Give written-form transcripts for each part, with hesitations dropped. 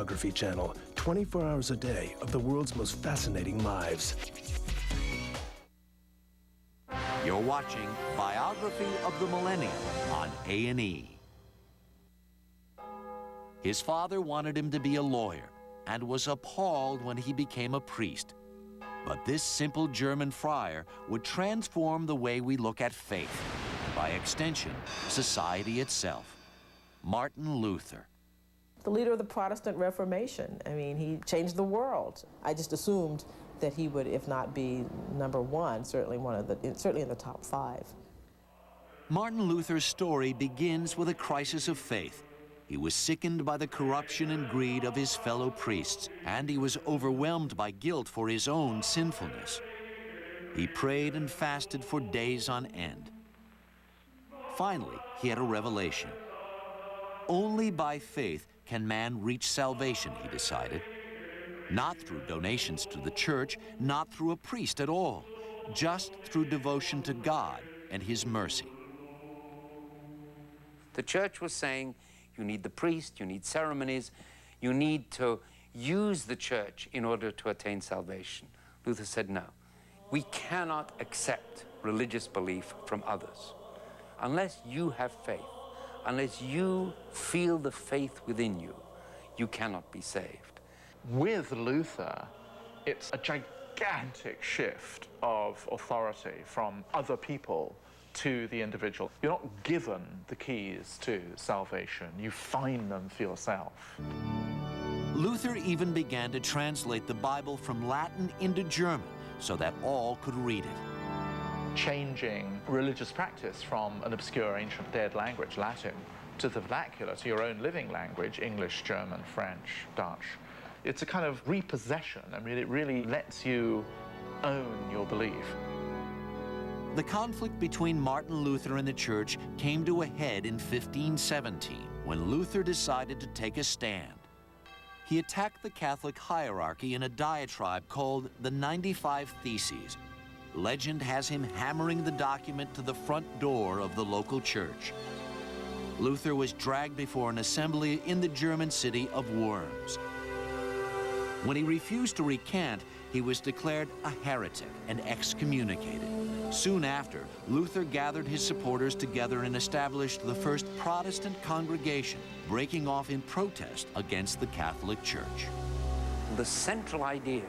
Biography channel, 24 hours a day of the world's most fascinating lives. You're watching Biography of the Millennium on A&E. His father wanted him to be a lawyer and was appalled when he became a priest. But this simple German friar would transform the way we look at faith, and by extension, society itself. Martin Luther. The leader of the Protestant Reformation. I mean, he changed the world. I just assumed that he would, if not be number one, certainly in the top 5. Martin Luther's story begins with a crisis of faith. He was sickened by the corruption and greed of his fellow priests, and he was overwhelmed by guilt for his own sinfulness. He prayed and fasted for days on end. Finally, he had a revelation. Only by faith can man reach salvation, he decided. Not through donations to the church, not through a priest at all, just through devotion to God and his mercy. The church was saying, you need the priest, you need ceremonies, you need to use the church in order to attain salvation. Luther said, no, we cannot accept religious belief from others. Unless you have faith, unless you feel the faith within you, you cannot be saved. With Luther, it's a gigantic shift of authority from other people to the individual. You're not given the keys to salvation. You find them for yourself. Luther even began to translate the Bible from Latin into German so that all could read it. Changing religious practice from an obscure ancient dead language, Latin, to the vernacular, to your own living language, English, German, French, Dutch. It's a kind of repossession. I mean, it really lets you own your belief. The conflict between Martin Luther and the church came to a head in 1517 when Luther decided to take a stand. He attacked the Catholic hierarchy in a diatribe called the 95 Theses. Legend has him hammering the document to the front door of the local church. Luther was dragged before an assembly in the German city of Worms. When he refused to recant, he was declared a heretic and excommunicated. Soon after, Luther gathered his supporters together and established the first Protestant congregation, breaking off in protest against the Catholic Church. The central idea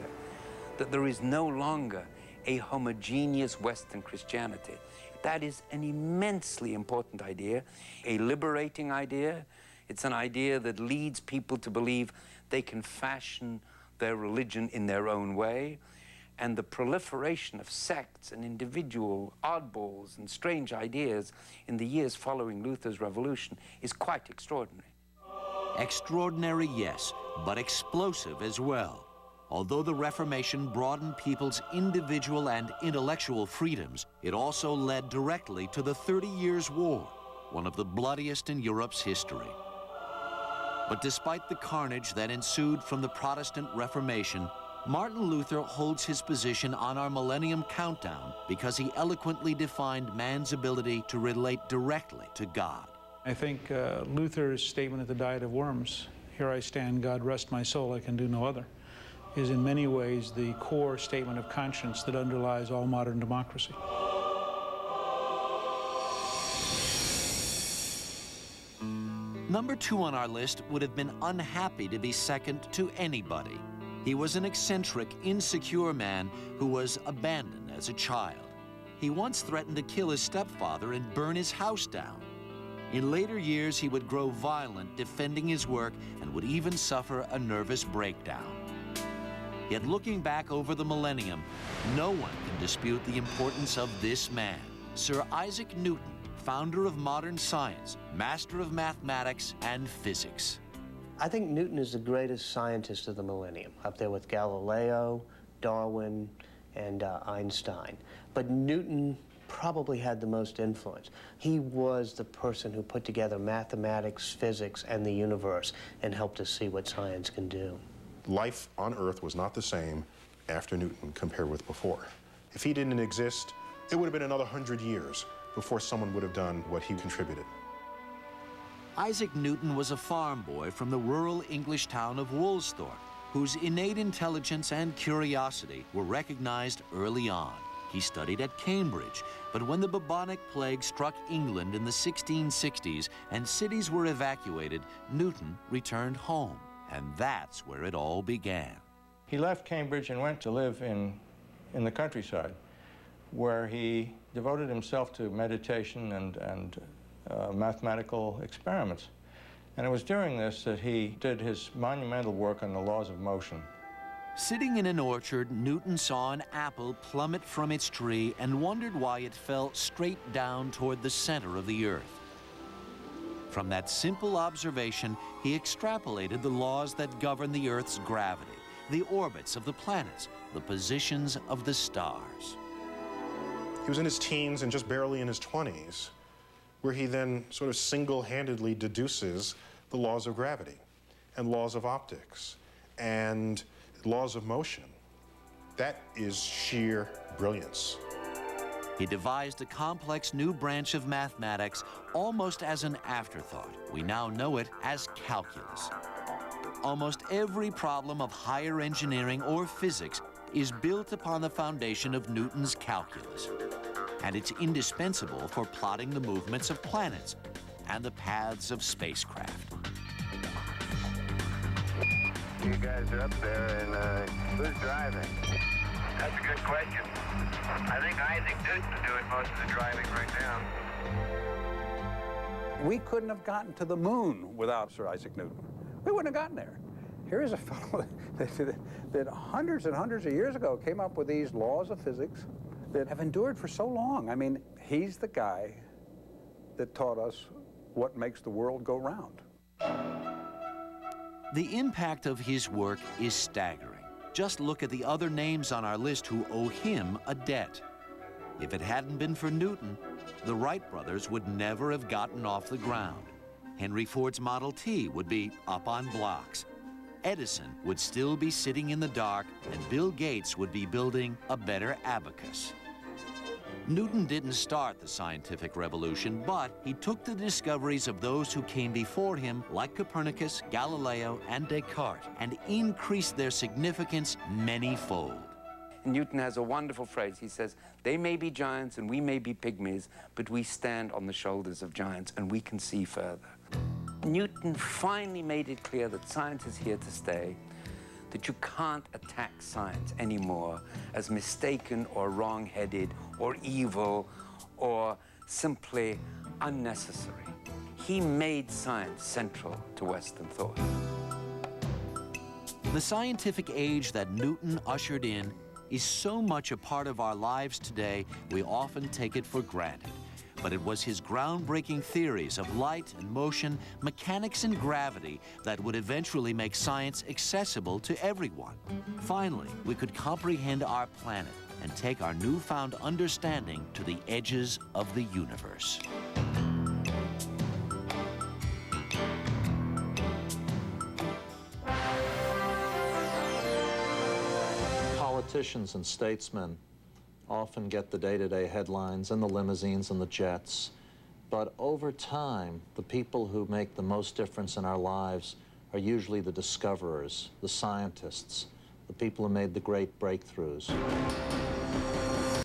that there is no longer a homogeneous Western Christianity, that is an immensely important idea, a liberating idea. It's an idea that leads people to believe they can fashion their religion in their own way. And the proliferation of sects and individual oddballs and strange ideas in the years following Luther's revolution is quite extraordinary. Extraordinary, yes, but explosive as well. Although the Reformation broadened people's individual and intellectual freedoms, it also led directly to the 30 Years' War, one of the bloodiest in Europe's history. But despite the carnage that ensued from the Protestant Reformation, Martin Luther holds his position on our Millennium Countdown because he eloquently defined man's ability to relate directly to God. I think Luther's statement at the Diet of Worms, "Here I stand, God rest my soul, I can do no other," is in many ways the core statement of conscience that underlies all modern democracy. Number 2 on our list would have been unhappy to be second to anybody. He was an eccentric, insecure man who was abandoned as a child. He once threatened to kill his stepfather and burn his house down. In later years, he would grow violent defending his work and would even suffer a nervous breakdown. Yet looking back over the millennium, no one can dispute the importance of this man, Sir Isaac Newton, founder of modern science, master of mathematics and physics. I think Newton is the greatest scientist of the millennium, up there with Galileo, Darwin, and Einstein. But Newton probably had the most influence. He was the person who put together mathematics, physics, and the universe and helped us see what science can do. Life on Earth was not the same after Newton compared with before. If he didn't exist, it would have been another 100 years before someone would have done what he contributed. Isaac Newton was a farm boy from the rural English town of Woolsthorpe, whose innate intelligence and curiosity were recognized early on. He studied at Cambridge, but when the bubonic plague struck England in the 1660s and cities were evacuated, Newton returned home, and that's where it all began. He left Cambridge and went to live in the countryside, where he devoted himself to meditation and mathematical experiments. And it was during this that he did his monumental work on the laws of motion. Sitting in an orchard, Newton saw an apple plummet from its tree and wondered why it fell straight down toward the center of the earth. From that simple observation, he extrapolated the laws that govern the Earth's gravity, the orbits of the planets, the positions of the stars. He was in his teens and just barely in his 20s, where he then sort of single-handedly deduces the laws of gravity and laws of optics and laws of motion. That is sheer brilliance. He devised a complex new branch of mathematics almost as an afterthought. We now know it as calculus. Almost every problem of higher engineering or physics is built upon the foundation of Newton's calculus. And it's indispensable for plotting the movements of planets and the paths of spacecraft. You guys are up there, and who's driving? That's a good question. I think Isaac Newton's doing most of the driving right now. We couldn't have gotten to the moon without Sir Isaac Newton. We wouldn't have gotten there. Here is a fellow that hundreds and hundreds of years ago came up with these laws of physics that have endured for so long. I mean, he's the guy that taught us what makes the world go round. The impact of his work is staggering. Just look at the other names on our list who owe him a debt. If it hadn't been for Newton, the Wright brothers would never have gotten off the ground. Henry Ford's Model T would be up on blocks. Edison would still be sitting in the dark, and Bill Gates would be building a better abacus. Newton didn't start the scientific revolution, but he took the discoveries of those who came before him, like Copernicus, Galileo, and Descartes, and increased their significance many-fold. Newton has a wonderful phrase. He says, they may be giants and we may be pygmies, but we stand on the shoulders of giants and we can see further. Newton finally made it clear that science is here to stay, that you can't attack science anymore as mistaken or wrong-headed or evil or simply unnecessary. He made science central to Western thought. The scientific age that Newton ushered in is so much a part of our lives today, we often take it for granted. But it was his groundbreaking theories of light and motion, mechanics and gravity that would eventually make science accessible to everyone. Finally, we could comprehend our planet and take our newfound understanding to the edges of the universe. Politicians and statesmen often get the day-to-day headlines and the limousines and the jets. But over time, the people who make the most difference in our lives are usually the discoverers, the scientists, the people who made the great breakthroughs.